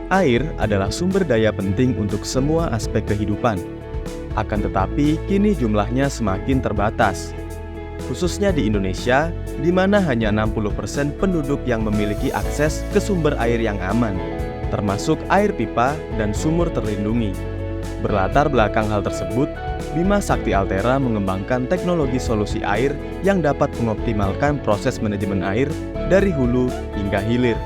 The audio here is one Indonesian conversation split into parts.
Air adalah sumber daya penting untuk semua aspek kehidupan. Akan tetapi, kini jumlahnya semakin terbatas. Khususnya di Indonesia, di mana hanya 60% penduduk yang memiliki akses ke sumber air yang aman, termasuk air pipa dan sumur terlindungi. Berlatar belakang hal tersebut, Bima Sakti Altera mengembangkan teknologi solusi air yang dapat mengoptimalkan proses manajemen air dari hulu hingga hilir.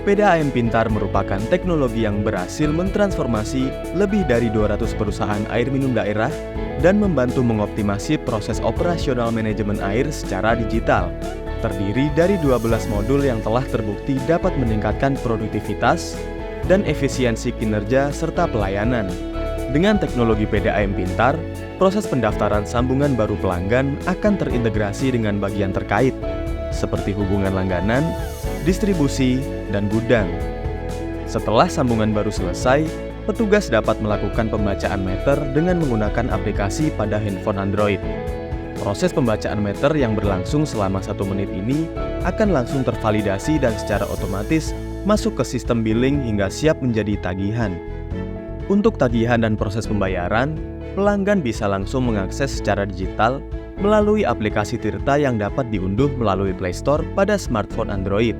PDAM Pintar merupakan teknologi yang berhasil mentransformasi lebih dari 200 perusahaan air minum daerah dan membantu mengoptimasi proses operasional manajemen air secara digital. Terdiri dari 12 modul yang telah terbukti dapat meningkatkan produktivitas dan efisiensi kinerja serta pelayanan. Dengan teknologi PDAM Pintar, proses pendaftaran sambungan baru pelanggan akan terintegrasi dengan bagian terkait, seperti hubungan langganan, distribusi, dan gudang. Setelah sambungan baru selesai, petugas dapat melakukan pembacaan meter dengan menggunakan aplikasi pada handphone Android. Proses pembacaan meter yang berlangsung selama 1 menit ini akan langsung tervalidasi dan secara otomatis masuk ke sistem billing hingga siap menjadi tagihan. Untuk tagihan dan proses pembayaran, pelanggan bisa langsung mengakses secara digital melalui aplikasi Tirta yang dapat diunduh melalui Play Store pada smartphone Android.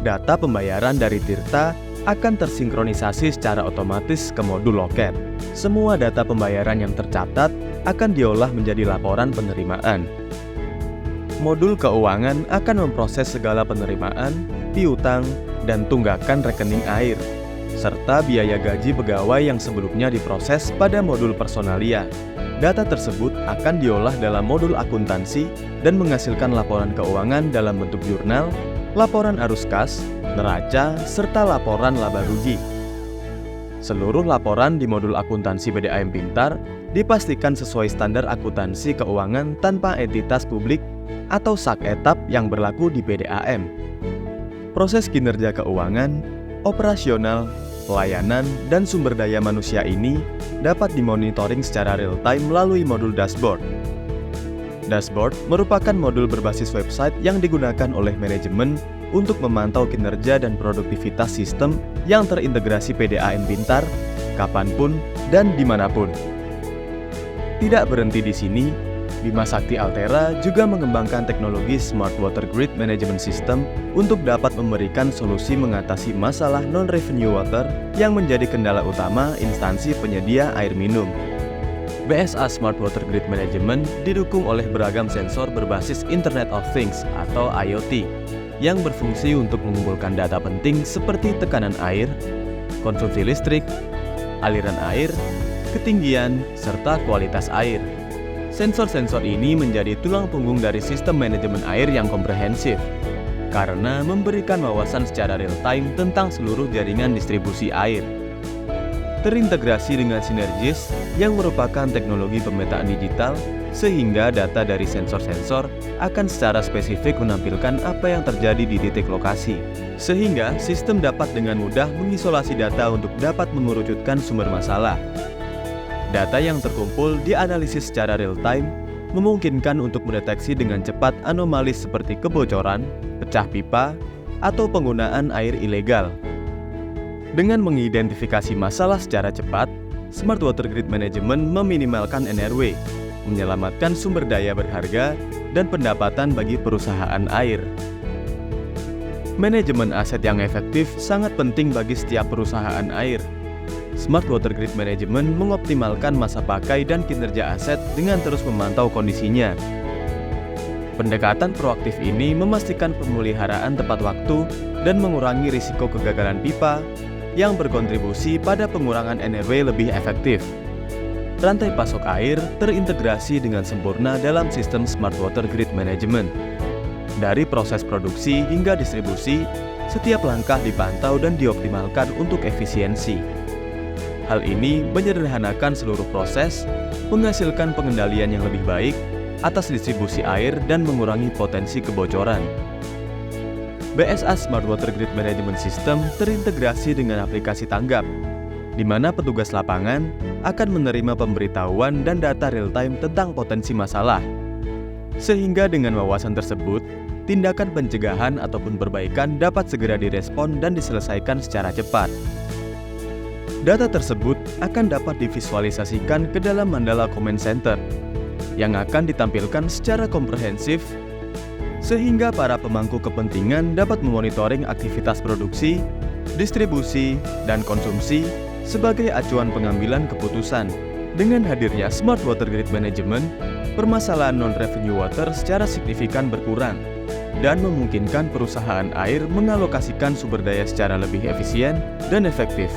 Data pembayaran dari Tirta akan tersinkronisasi secara otomatis ke modul loket. Semua data pembayaran yang tercatat akan diolah menjadi laporan penerimaan. Modul keuangan akan memproses segala penerimaan, piutang, dan tunggakan rekening air, serta biaya gaji pegawai yang sebelumnya diproses pada modul personalia. Data tersebut akan diolah dalam modul akuntansi dan menghasilkan laporan keuangan dalam bentuk jurnal, laporan arus kas, neraca, serta laporan laba rugi. Seluruh laporan di modul akuntansi PDAM Pintar dipastikan sesuai standar akuntansi keuangan tanpa entitas publik atau SAK-etap yang berlaku di PDAM. Proses kinerja keuangan, operasional, pelayanan, dan sumber daya manusia ini dapat dimonitoring secara real-time melalui modul dashboard. Dashboard merupakan modul berbasis website yang digunakan oleh manajemen untuk memantau kinerja dan produktivitas sistem yang terintegrasi PDAM Pintar, kapanpun dan dimanapun. Tidak berhenti di sini, Bima Sakti Altera juga mengembangkan teknologi Smart Water Grid Management System untuk dapat memberikan solusi mengatasi masalah non-revenue water yang menjadi kendala utama instansi penyedia air minum. BSA Smart Water Grid Management didukung oleh beragam sensor berbasis Internet of Things atau IoT yang berfungsi untuk mengumpulkan data penting seperti tekanan air, konsumsi listrik, aliran air, ketinggian, serta kualitas air. Sensor-sensor ini menjadi tulang punggung dari sistem manajemen air yang komprehensif karena memberikan wawasan secara real-time tentang seluruh jaringan distribusi air. Terintegrasi dengan sinergis yang merupakan teknologi pemetaan digital sehingga data dari sensor-sensor akan secara spesifik menampilkan apa yang terjadi di titik lokasi. Sehingga sistem dapat dengan mudah mengisolasi data untuk dapat mengerucutkan sumber masalah. Data yang terkumpul dianalisis secara real-time memungkinkan untuk mendeteksi dengan cepat anomali seperti kebocoran, pecah pipa, atau penggunaan air ilegal. Dengan mengidentifikasi masalah secara cepat, Smart Water Grid Management meminimalkan NRW, menyelamatkan sumber daya berharga, dan pendapatan bagi perusahaan air. Manajemen aset yang efektif sangat penting bagi setiap perusahaan air. Smart Water Grid Management mengoptimalkan masa pakai dan kinerja aset dengan terus memantau kondisinya. Pendekatan proaktif ini memastikan pemeliharaan tepat waktu dan mengurangi risiko kegagalan pipa yang berkontribusi pada pengurangan NRW lebih efektif. Rantai pasok air terintegrasi dengan sempurna dalam sistem Smart Water Grid Management. Dari proses produksi hingga distribusi, setiap langkah dipantau dan dioptimalkan untuk efisiensi. Hal ini menyederhanakan seluruh proses, menghasilkan pengendalian yang lebih baik atas distribusi air dan mengurangi potensi kebocoran. BSA Smart Water Grid Management System terintegrasi dengan aplikasi tanggap, di mana petugas lapangan akan menerima pemberitahuan dan data real-time tentang potensi masalah. Sehingga dengan wawasan tersebut, tindakan pencegahan ataupun perbaikan dapat segera direspon dan diselesaikan secara cepat. Data tersebut akan dapat divisualisasikan ke dalam Mandala Command Center yang akan ditampilkan secara komprehensif sehingga para pemangku kepentingan dapat memonitoring aktivitas produksi, distribusi, dan konsumsi sebagai acuan pengambilan keputusan. Dengan hadirnya Smart Water Grid Management, permasalahan non-revenue water secara signifikan berkurang dan memungkinkan perusahaan air mengalokasikan sumber daya secara lebih efisien dan efektif.